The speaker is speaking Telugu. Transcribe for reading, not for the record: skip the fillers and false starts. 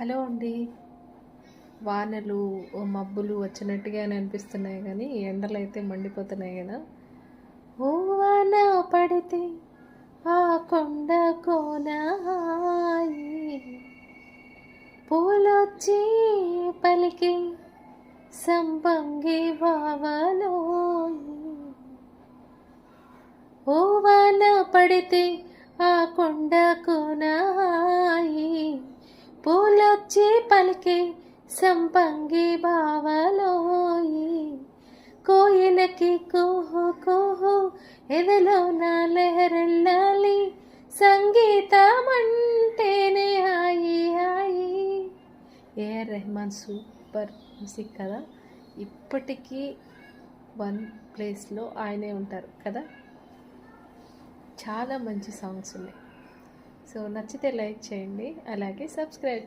హలో అండి. వానలు మబ్బులు వచ్చినట్టుగానే అనిపిస్తున్నాయి కానీ ఎండలు అయితే మండిపోతున్నాయి కదా. ఓ వాన పడితే ఆ కొండ కోన హాయి, పూలొచ్చి పలికి సంపంగి వావలోయి. ఓ వాన పడితే ఆ కొండ కోన హాయి, పూలొచ్చి పలికే సంపంగి బావలోయి. కోయిలకి కుహు కుహు ఎదలో నా లహరెల్లాలి, సంగీతం అంటేనే హాయి హాయి. ఏఆర్ రెహమాన్ సూపర్ మ్యూజిక్ కదా. ఇప్పటికీ వన్ ప్లేస్లో ఆయనే ఉంటారు కదా. చాలా మంచి సాంగ్స్ ఉన్నాయి. సో నచ్చితే లైక్ చేయండి, అలాగే సబ్స్క్రైబ్.